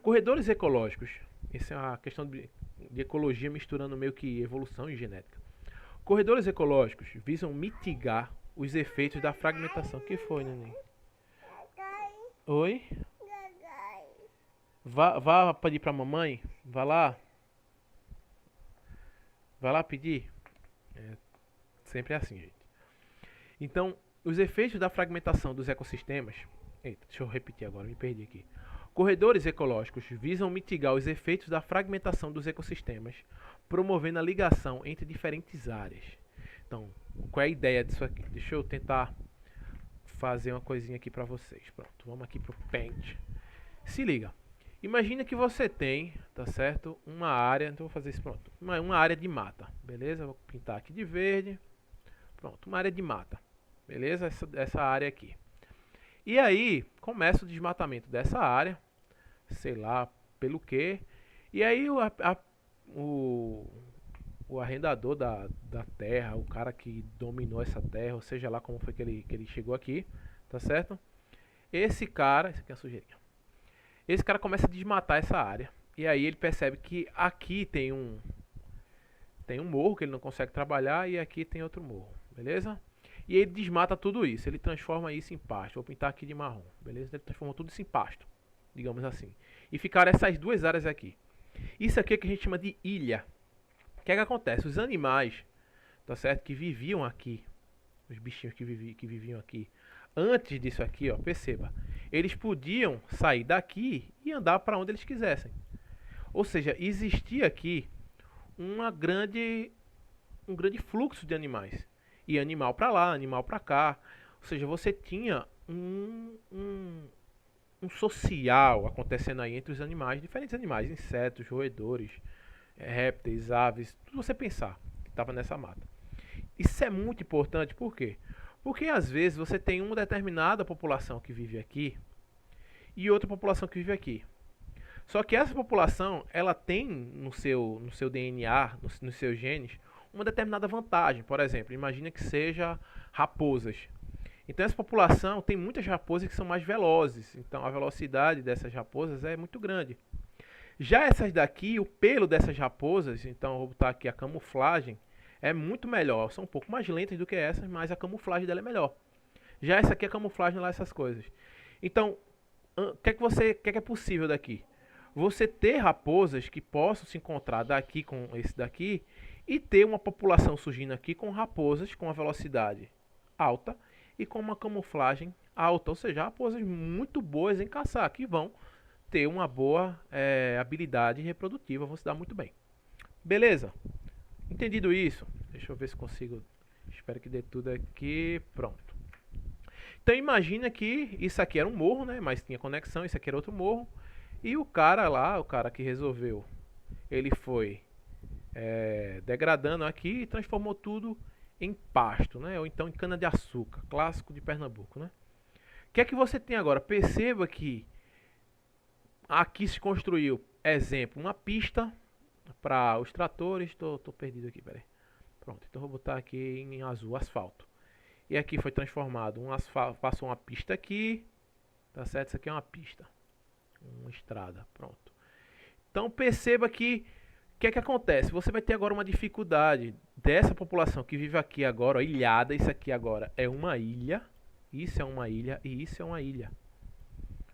Corredores ecológicos. Essa é uma questão de ecologia misturando meio que evolução e genética. Corredores ecológicos visam mitigar os efeitos da fragmentação. O que foi, neném? Oi? Vá pedir pra mamãe? Vá lá. Vai lá pedir. Sempre é assim, gente. Então, os efeitos da fragmentação dos ecossistemas. Eita, deixa eu repetir agora, me perdi aqui. Corredores ecológicos visam mitigar os efeitos da fragmentação dos ecossistemas, promovendo a ligação entre diferentes áreas. Então, qual é a ideia disso aqui? Deixa eu tentar fazer uma coisinha aqui para vocês. Pronto, vamos aqui pro Paint. Se liga. Imagina que você tem, tá certo? Uma área, então vou fazer isso, pronto. Uma área de mata, beleza? Vou pintar aqui de verde. Pronto, uma área de mata. Beleza? Essa área aqui. E aí, começa o desmatamento dessa área. Sei lá pelo que. E aí o arrendador da terra, o cara que dominou essa terra, ou seja lá como foi que ele chegou aqui, tá certo? Esse cara, isso aqui é a sujeirinha. Esse cara começa a desmatar essa área. E aí ele percebe que aqui tem um morro que ele não consegue trabalhar e aqui tem outro morro, beleza? E ele desmata tudo isso, ele transforma isso em pasto. Vou pintar aqui de marrom, beleza? Ele transformou tudo isso em pasto, digamos assim. E ficaram essas duas áreas aqui. Isso aqui é que a gente chama de ilha. O que é que acontece? Os animais, tá certo? Que viviam aqui, os bichinhos que viviam aqui, antes disso aqui, ó, perceba, eles podiam sair daqui e andar para onde eles quisessem. Ou seja, existia aqui um grande fluxo de animais. E animal para lá, animal para cá. Ou seja, você tinha um social acontecendo aí entre os animais, diferentes animais, insetos, roedores, répteis, aves, tudo você pensar que estava nessa mata. Isso é muito importante, por quê? Porque às vezes você tem uma determinada população que vive aqui e outra população que vive aqui. Só que essa população, ela tem no seu DNA, nos seus genes, uma determinada vantagem. Por exemplo, imagina que seja raposas. Então essa população tem muitas raposas que são mais velozes. Então a velocidade dessas raposas é muito grande. Já essas daqui, o pelo dessas raposas, então eu vou botar aqui a camuflagem, é muito melhor. São um pouco mais lentas do que essas, mas a camuflagem dela é melhor. Já essa aqui, a camuflagem lá, essas coisas. Então, o que é possível daqui? Você ter raposas que possam se encontrar daqui com esse daqui e ter uma população surgindo aqui com raposas com uma velocidade alta e com uma camuflagem alta, ou seja, raposas muito boas em caçar, que vão ter uma boa habilidade reprodutiva, vão se dar muito bem. Beleza? Entendido isso? Deixa eu ver se consigo. Espero que dê tudo aqui. Pronto. Então imagina que isso aqui era um morro, né? Mas tinha conexão, isso aqui era outro morro. E o cara lá, o cara que resolveu, ele foi degradando aqui e transformou tudo em pasto, né? Ou então em cana de açúcar, clássico de Pernambuco, né? O que é que você tem agora? Perceba que aqui se construiu, exemplo, uma pista para os tratores. Tô perdido aqui, peraí. Pronto, então vou botar aqui em azul, asfalto. E aqui foi transformado um asfalto, passou uma pista aqui, tá certo? Isso aqui é uma pista, uma estrada, pronto. Então perceba que o que é que acontece? Você vai ter agora uma dificuldade dessa população que vive aqui agora, ó, ilhada. Isso aqui agora é uma ilha, isso é uma ilha e isso é uma ilha.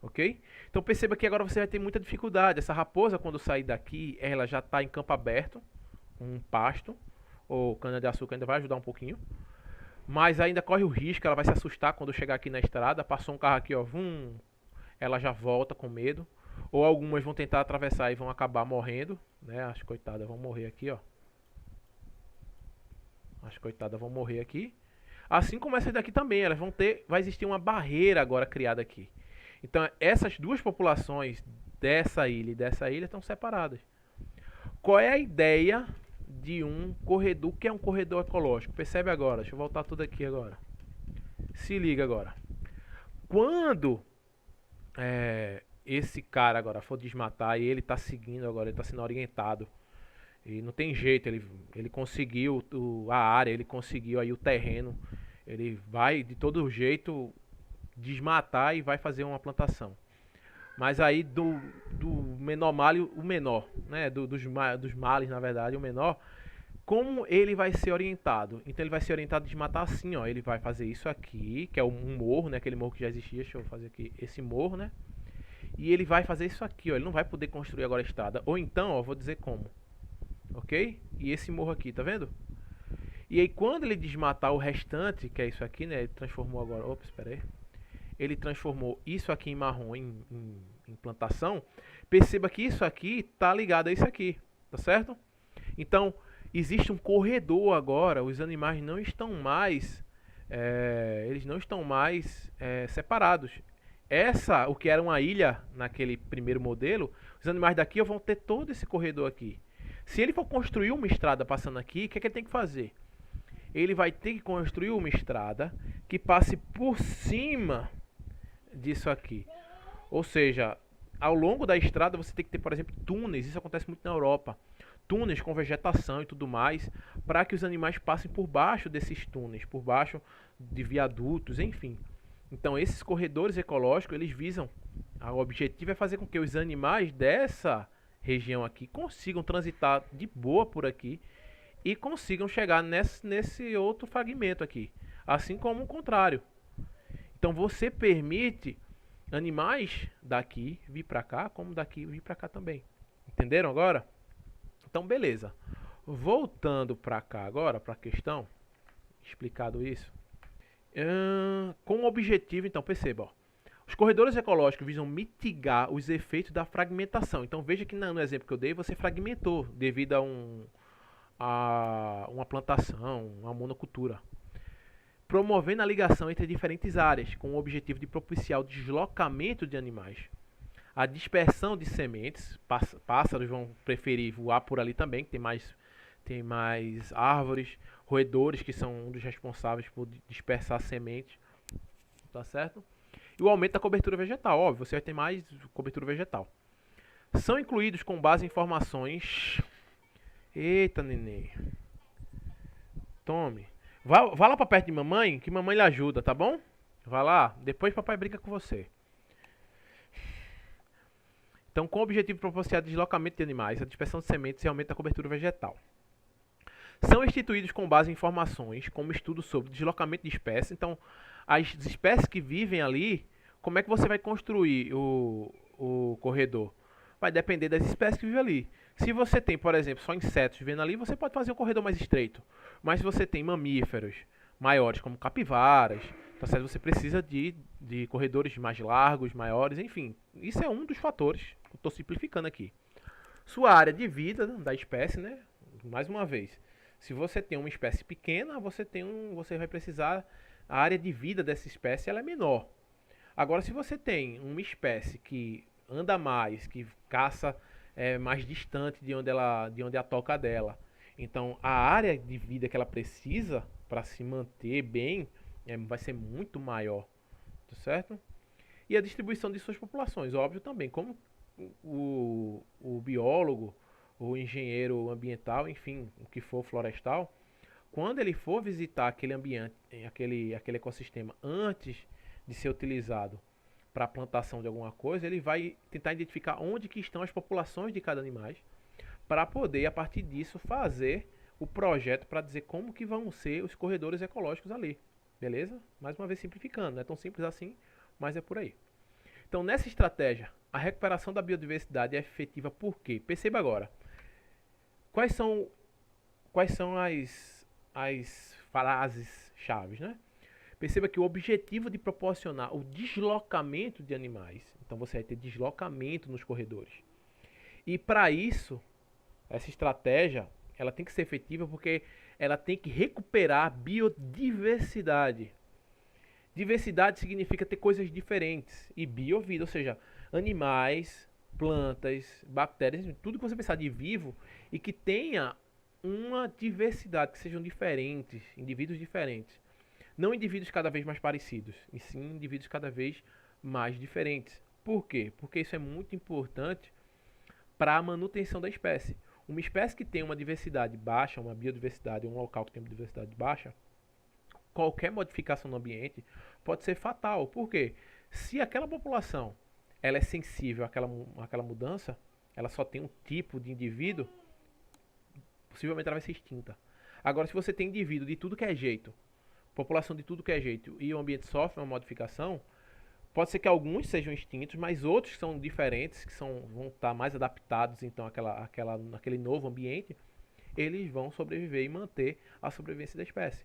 Ok? Então perceba que agora você vai ter muita dificuldade. Essa raposa, quando sair daqui, ela já está em campo aberto, um pasto, ou cana de açúcar ainda vai ajudar um pouquinho. Mas ainda corre o risco, ela vai se assustar quando chegar aqui na estrada. Passou um carro aqui, ó, vum, ela já volta com medo. Ou algumas vão tentar atravessar e vão acabar morrendo, né? As coitadas vão morrer aqui, ó. As coitadas vão morrer aqui. Assim como essas daqui também, elas vão ter, vai existir uma barreira agora criada aqui. Então essas duas populações dessa ilha e dessa ilha estão separadas. Qual é a ideia de um corredor, que é um corredor ecológico? Percebe agora, deixa eu voltar tudo aqui agora. Se liga agora. Quando esse cara agora for desmatar e ele está seguindo agora, ele está sendo orientado, e não tem jeito, ele conseguiu a área, ele conseguiu aí o terreno, ele vai de todo jeito desmatar e vai fazer uma plantação. Mas aí do menor mal e o menor, né? Dos males, na verdade, o menor. Como ele vai ser orientado? Então ele vai ser orientado de matar assim, ó. Ele vai fazer isso aqui, que é um morro, né? Aquele morro que já existia. Deixa eu fazer aqui esse morro, né? E ele vai fazer isso aqui, ó. Ele não vai poder construir agora a estrada. Ou então, ó, vou dizer como. Ok? E esse morro aqui, tá vendo? E aí quando ele desmatar o restante, que é isso aqui, né? Ele transformou agora. Opa, espera aí. Ele transformou isso aqui em marrom em plantação. Perceba que isso aqui tá ligado a isso aqui, tá certo? Então existe um corredor agora. Os animais não estão mais, eles não estão mais separados. O que era uma ilha naquele primeiro modelo, os animais daqui vão ter todo esse corredor aqui. Se ele for construir uma estrada passando aqui, o que é que ele tem que fazer? Ele vai ter que construir uma estrada que passe por cima disso aqui. Ou seja, ao longo da estrada você tem que ter, por exemplo, túneis. Isso acontece muito na Europa. Túneis com vegetação e tudo mais, para que os animais passem por baixo desses túneis, por baixo de viadutos, enfim. Então esses corredores ecológicos, eles visam, o objetivo é fazer com que os animais dessa região aqui consigam transitar de boa por aqui e consigam chegar nesse outro fragmento aqui. Assim como o contrário. Então você permite animais daqui vir para cá, como daqui vir para cá também. Entenderam agora? Então beleza. Voltando para cá agora, para a questão, explicado isso. Com o objetivo, então perceba, ó, os corredores ecológicos visam mitigar os efeitos da fragmentação. Então veja que no exemplo que eu dei, você fragmentou devido a uma plantação, uma monocultura, promovendo a ligação entre diferentes áreas, com o objetivo de propiciar o deslocamento de animais, a dispersão de sementes. Pássaros vão preferir voar por ali também, que tem mais árvores, roedores, que são um dos responsáveis por dispersar sementes, tá certo? E o aumento da cobertura vegetal, óbvio, você vai ter mais cobertura vegetal. São incluídos com base em informações... Eita, neném. Tome. Vá lá pra perto de mamãe, que mamãe lhe ajuda, tá bom? Vá lá, depois papai brinca com você. Então, com o objetivo de proporcionar deslocamento de animais, a dispersão de sementes e aumento da cobertura vegetal. São instituídos com base em informações, como estudos sobre deslocamento de espécies. Então, as espécies que vivem ali, como é que você vai construir o corredor? Vai depender das espécies que vivem ali. Se você tem, por exemplo, só insetos vivendo ali, você pode fazer um corredor mais estreito. Mas se você tem mamíferos maiores, como capivaras, tá certo? Você precisa de corredores mais largos, maiores, enfim. Isso é um dos fatores. Estou simplificando aqui. Sua área de vida da espécie, né? Mais uma vez, se você tem uma espécie pequena, você vai precisar, a área de vida dessa espécie ela é menor. Agora, se você tem uma espécie que anda mais, que caça mais distante de onde é a toca dela, então a área de vida que ela precisa para se manter bem vai ser muito maior, tá certo? E a distribuição de suas populações, óbvio também, como o biólogo, o engenheiro ambiental, enfim, o que for florestal, quando ele for visitar aquele ambiente, aquele ecossistema antes de ser utilizado para a plantação de alguma coisa, ele vai tentar identificar onde que estão as populações de cada animal, para poder, a partir disso, fazer o projeto para dizer como que vão ser os corredores ecológicos ali. Beleza? Mais uma vez simplificando, não é tão simples assim, mas é por aí. Então, nessa estratégia, a recuperação da biodiversidade é efetiva por quê? Perceba agora. Quais são as frases-chave, né? Perceba que o objetivo de proporcionar o deslocamento de animais, então você vai ter deslocamento nos corredores. E para isso, essa estratégia, ela tem que ser efetiva porque ela tem que recuperar a biodiversidade. Diversidade significa ter coisas diferentes. E biovida, ou seja, animais, plantas, bactérias, tudo que você pensar de vivo e que tenha uma diversidade, que sejam diferentes, indivíduos diferentes. Não indivíduos cada vez mais parecidos, e sim indivíduos cada vez mais diferentes. Por quê? Porque isso é muito importante para a manutenção da espécie. Uma espécie que tem uma diversidade baixa, uma biodiversidade, um local que tem uma diversidade baixa, qualquer modificação no ambiente pode ser fatal. Por quê? Se aquela população ela é sensível àquela mudança, ela só tem um tipo de indivíduo, possivelmente ela vai ser extinta. Agora, se você tem indivíduo de tudo que é jeito, população de tudo que é jeito, e o ambiente sofre uma modificação, pode ser que alguns sejam extintos, mas outros que são diferentes, vão estar mais adaptados então àquele novo ambiente, eles vão sobreviver e manter a sobrevivência da espécie.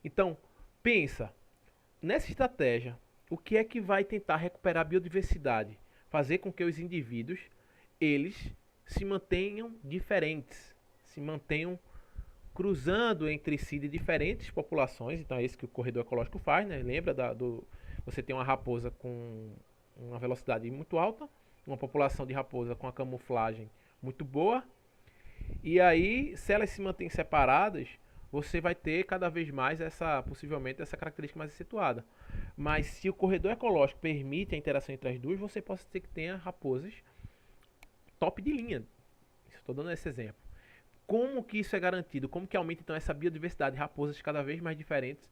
Então, pensa, nessa estratégia, o que é que vai tentar recuperar a biodiversidade? Fazer com que os indivíduos, eles se mantenham diferentes, se mantenham cruzando entre si de diferentes populações. Então é isso que o corredor ecológico faz, né? Lembra você tem uma raposa com uma velocidade muito alta, uma população de raposa com a camuflagem muito boa, e aí, se elas se mantêm separadas, você vai ter cada vez mais possivelmente essa característica mais acentuada. Mas se o corredor ecológico permite a interação entre as duas, você pode ter que tenha raposas top de linha. Estou dando esse exemplo. Como que isso é garantido? Como que aumenta então essa biodiversidade? Raposas cada vez mais diferentes,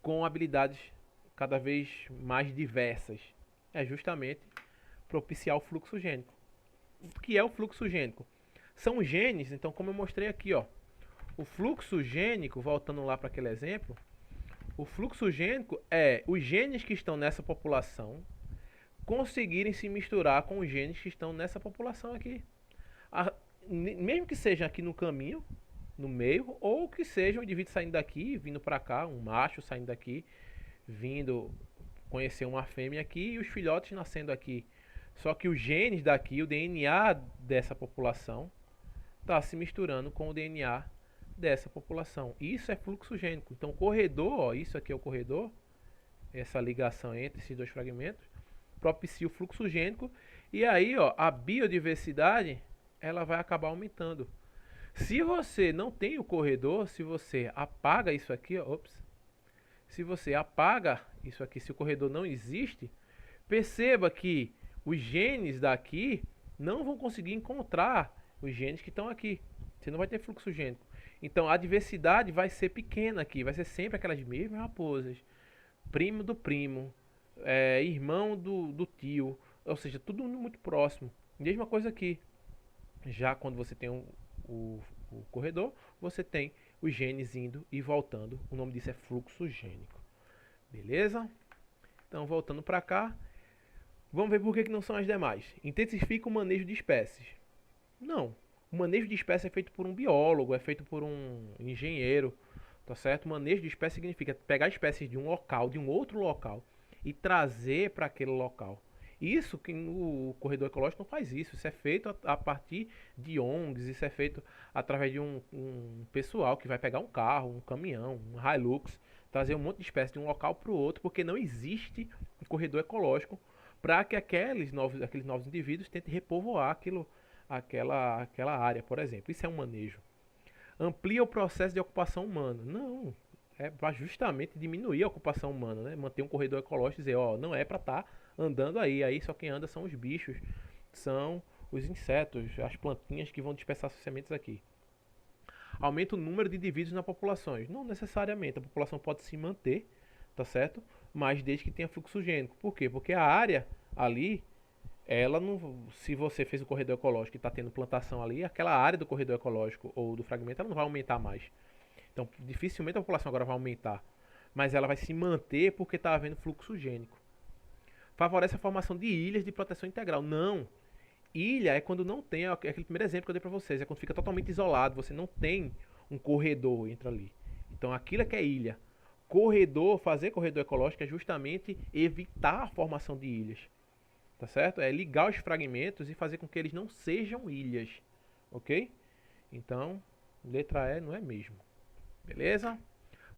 com habilidades cada vez mais diversas. É justamente propiciar o fluxo gênico. O que é o fluxo gênico? São genes, então como eu mostrei aqui, ó. O fluxo gênico, voltando lá para aquele exemplo, o fluxo gênico é os genes que estão nessa população conseguirem se misturar com os genes que estão nessa população aqui. Mesmo que seja aqui no caminho, no meio, ou que seja um indivíduo saindo daqui, vindo para cá, um macho saindo daqui, vindo conhecer uma fêmea aqui, e os filhotes nascendo aqui. Só que os genes daqui, o DNA dessa população, está se misturando com o DNA dessa população. Isso é fluxo gênico. Então o corredor, ó, isso aqui é o corredor, essa ligação entre esses dois fragmentos, propicia o fluxo gênico, e aí, ó, a biodiversidade ela vai acabar aumentando. Se você não tem o corredor, se você apaga isso aqui, ó, se você apaga isso aqui, se o corredor não existe, perceba que os genes daqui não vão conseguir encontrar os genes que estão aqui. Você não vai ter fluxo gênico. Então a diversidade vai ser pequena aqui, vai ser sempre aquelas mesmas raposas, primo do primo, irmão do tio, ou seja, tudo muito próximo. Mesma coisa aqui. Já quando você tem o corredor, você tem os genes indo e voltando. O nome disso é fluxo gênico. Beleza? Então, voltando para cá, vamos ver por que não são as demais. Intensifica o manejo de espécies. Não. O manejo de espécies é feito por um biólogo, é feito por um engenheiro, tá certo? O manejo de espécies significa pegar espécies de um local, de um outro local, e trazer para aquele local. Isso que o corredor ecológico não faz isso. Isso é feito a partir de ONGs, isso é feito através de um pessoal que vai pegar um carro, um caminhão, um Hilux, trazer um monte de espécies de um local para o outro, porque não existe um corredor ecológico para que aqueles novos indivíduos tentem repovoar aquela área, por exemplo. Isso é um manejo. Amplia o processo de ocupação humana. Não, é para justamente diminuir a ocupação humana, né? Manter um corredor ecológico e dizer, ó, não é para estar andando aí só quem anda são os bichos, são os insetos, as plantinhas que vão dispersar suas sementes aqui. Aumenta o número de indivíduos na população. Não necessariamente, a população pode se manter, tá certo? Mas desde que tenha fluxo gênico. Por quê? Porque a área ali, ela não, se você fez o corredor ecológico e está tendo plantação ali, aquela área do corredor ecológico ou do fragmento, ela não vai aumentar mais. Então, dificilmente a população agora vai aumentar, mas ela vai se manter porque está havendo fluxo gênico. Favorece a formação de ilhas de proteção integral. Não. Ilha é quando não tem, aquele primeiro exemplo que eu dei para vocês, é quando fica totalmente isolado, você não tem um corredor entre ali. Então aquilo é que é ilha. Fazer corredor ecológico é justamente evitar a formação de ilhas. Tá certo? É ligar os fragmentos e fazer com que eles não sejam ilhas. Ok? Então, letra E não é mesmo. Beleza?